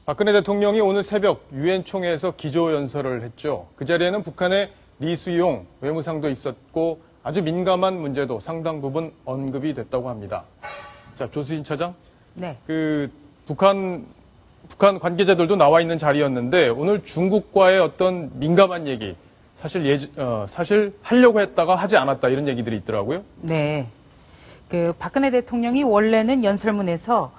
박근혜 대통령이 오늘 새벽 유엔 총회에서 기조연설을 했죠. 그 자리에는 북한의 리수용 외무상도 있었고 아주 민감한 문제도 상당 부분 언급이 됐다고 합니다. 자, 조수진 차장. 네. 북한 관계자들도 나와 있는 자리였는데 오늘 중국과의 어떤 민감한 얘기, 사실 하려고 했다가 하지 않았다 이런 얘기들이 있더라고요. 네. 박근혜 대통령이 원래는 연설문에서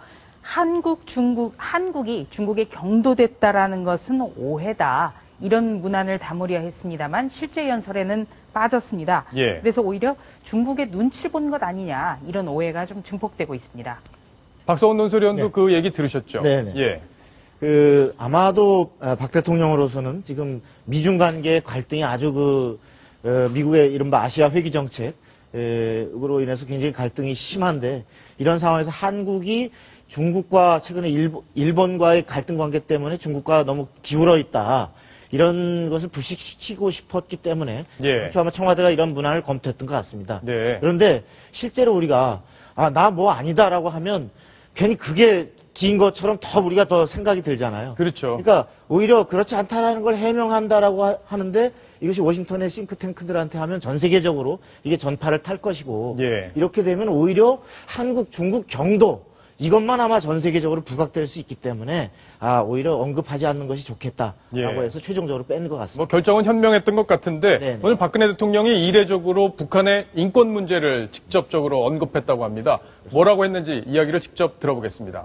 한국이 중국에 경도됐다라는 것은 오해다. 이런 문안을 담으려 했습니다만 실제 연설에는 빠졌습니다. 예. 그래서 오히려 중국의 눈치를 본 것 아니냐 이런 오해가 좀 증폭되고 있습니다. 박성훈 논설위원도 네. 그 얘기 들으셨죠? 네네. 예. 아마도 박 대통령으로서는 지금 미중 관계의 갈등이 아주 미국의 이른바 아시아 회귀 정책으로 인해서 굉장히 갈등이 심한데 이런 상황에서 한국이 중국과 최근에 일본과의 갈등 관계 때문에 중국과 너무 기울어 있다. 이런 것을 불식시키고 싶었기 때문에 예. 아마 청와대가 이런 문안을 검토했던 것 같습니다. 네. 그런데 실제로 우리가 나 뭐 아니다라고 하면 괜히 그게 긴 것처럼 우리가 더 생각이 들잖아요. 그렇죠. 그러니까 오히려 그렇지 않다라는 걸 해명한다라고 하는데 이것이 워싱턴의 싱크탱크들한테 하면 전 세계적으로 이게 전파를 탈 것이고 예. 이렇게 되면 오히려 한국, 중국, 경도 이것만 아마 전 세계적으로 부각될 수 있기 때문에 오히려 언급하지 않는 것이 좋겠다라고 예. 해서 최종적으로 뺀 것 같습니다. 뭐 결정은 현명했던 것 같은데 네네. 오늘 박근혜 대통령이 이례적으로 북한의 인권 문제를 직접적으로 언급했다고 합니다. 뭐라고 했는지 이야기를 직접 들어보겠습니다.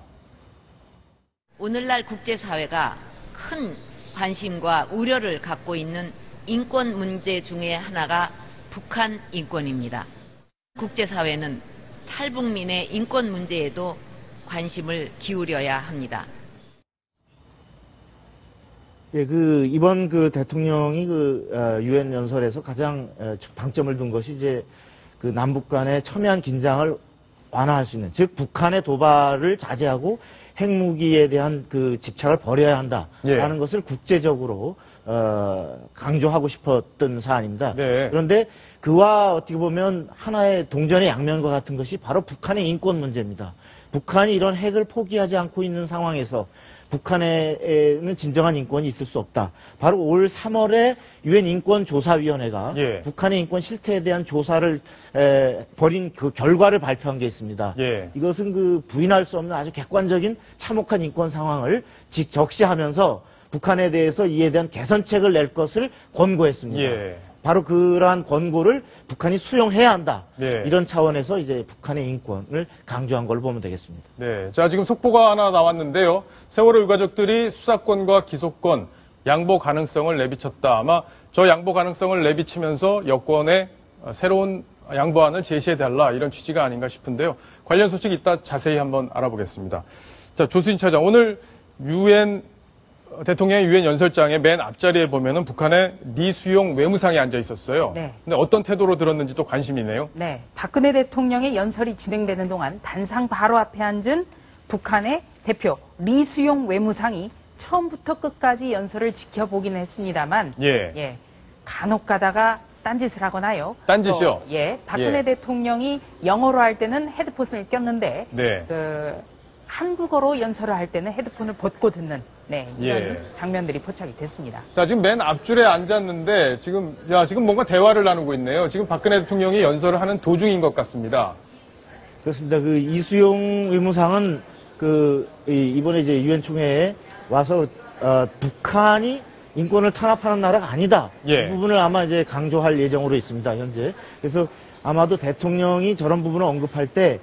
오늘날 국제사회가 큰 관심과 우려를 갖고 있는 인권 문제 중에 하나가 북한 인권입니다. 국제사회는 탈북민의 인권 문제에도 관심을 기울여야 합니다. 예, 이번 대통령이 유엔 연설에서 가장 방점을 둔 것이 이제 남북 간의 첨예한 긴장을 완화할 수 있는, 즉 북한의 도발을 자제하고 핵무기에 대한 집착을 버려야 한다라는 예. 것을 국제적으로 강조하고 싶었던 사안입니다. 네. 그런데 그와 어떻게 보면 하나의 동전의 양면과 같은 것이 바로 북한의 인권 문제입니다. 북한이 이런 핵을 포기하지 않고 있는 상황에서 북한에는 진정한 인권이 있을 수 없다. 바로 올 3월에 유엔 인권조사위원회가 예. 북한의 인권 실태에 대한 조사를 벌인 그 결과를 발표한 게 있습니다. 예. 이것은 부인할 수 없는 아주 객관적인 참혹한 인권 상황을 적시하면서 북한에 대해서 이에 대한 개선책을 낼 것을 권고했습니다. 예. 바로 그러한 권고를 북한이 수용해야 한다. 네. 이런 차원에서 이제 북한의 인권을 강조한 걸로 보면 되겠습니다. 네. 자, 지금 속보가 하나 나왔는데요. 세월호 유가족들이 수사권과 기소권 양보 가능성을 내비쳤다. 아마 저 양보 가능성을 내비치면서 여권에 새로운 양보안을 제시해달라 이런 취지가 아닌가 싶은데요. 관련 소식 이따 자세히 한번 알아보겠습니다. 자, 조수진 차장. 오늘 대통령의 유엔 연설장의 맨 앞자리에 보면은 북한의 리수용 외무상이 앉아 있었어요. 네. 근데 어떤 태도로 들었는지 또 관심이네요. 네. 박근혜 대통령의 연설이 진행되는 동안 단상 바로 앞에 앉은 북한의 대표 리수용 외무상이 처음부터 끝까지 연설을 지켜보긴 했습니다만 예. 간혹 가다가 딴짓을 하거나요. 딴짓이요? 박근혜 예. 대통령이 영어로 할 때는 헤드폰을 꼈는데 네. 한국어로 연설을 할 때는 헤드폰을 벗고 듣는 이런 예. 장면들이 포착이 됐습니다. 자, 지금 맨 앞줄에 앉았는데 지금 뭔가 대화를 나누고 있네요. 지금 박근혜 대통령이 연설을 하는 도중인 것 같습니다. 그렇습니다. 이수용 외무상은 이번에 이제 유엔 총회에 와서 북한이 인권을 탄압하는 나라가 아니다. 예. 그 부분을 아마 이제 강조할 예정으로 있습니다. 현재. 그래서 아마도 대통령이 저런 부분을 언급할 때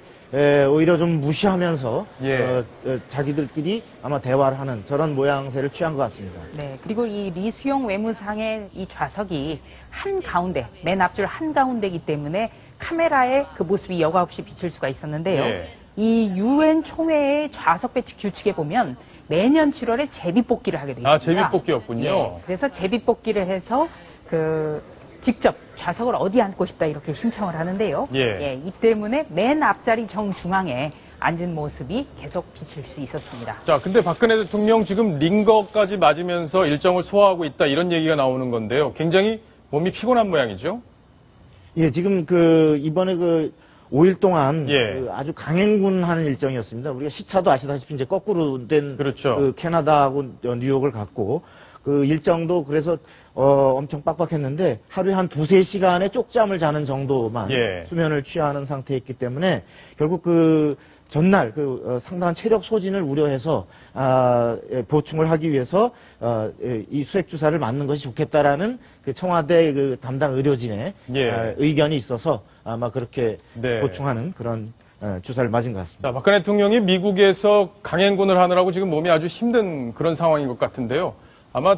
오히려 좀 무시하면서 예. 자기들끼리 아마 대화를 하는 저런 모양새를 취한 것 같습니다. 네, 그리고 이 리수용 외무상의 이 좌석이 한가운데, 맨 앞줄 한가운데이기 때문에 카메라에 그 모습이 여과 없이 비칠 수가 있었는데요. 예. 이 유엔 총회의 좌석 배치 규칙에 보면 매년 7월에 제비뽑기를 하게 되어 있습니다. 제비뽑기였군요. 예, 그래서 제비뽑기를 해서 직접 좌석을 어디 앉고 싶다 이렇게 신청을 하는데요. 예. 이 때문에 맨 앞자리 정중앙에 앉은 모습이 계속 비칠 수 있었습니다. 자, 근데 박근혜 대통령 지금 링거까지 맞으면서 일정을 소화하고 있다 이런 얘기가 나오는 건데요. 굉장히 몸이 피곤한 모양이죠? 예, 지금 이번에 5일 동안 예. 그 아주 강행군하는 일정이었습니다. 우리가 시차도 아시다시피 이제 거꾸로 된 그렇죠. 그 캐나다하고 뉴욕을 갔고 그 일정도 그래서 엄청 빡빡했는데 하루에 한 2-3시간의 쪽잠을 자는 정도만 예. 수면을 취하는 상태였기 때문에 결국 그 전날 상당한 체력 소진을 우려해서 보충을 하기 위해서 이 수액 주사를 맞는 것이 좋겠다라는 그 청와대 그 담당 의료진의 예. 의견이 있어서 아마 그렇게 네. 보충하는 그런 주사를 맞은 것 같습니다. 자, 박근혜 대통령이 미국에서 강행군을 하느라고 지금 몸이 아주 힘든 그런 상황인 것 같은데요. 아마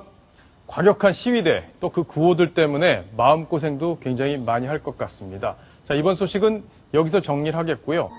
과격한 시위대 또 그 구호들 때문에 마음고생도 굉장히 많이 할 것 같습니다. 자, 이번 소식은 여기서 정리를 하겠고요.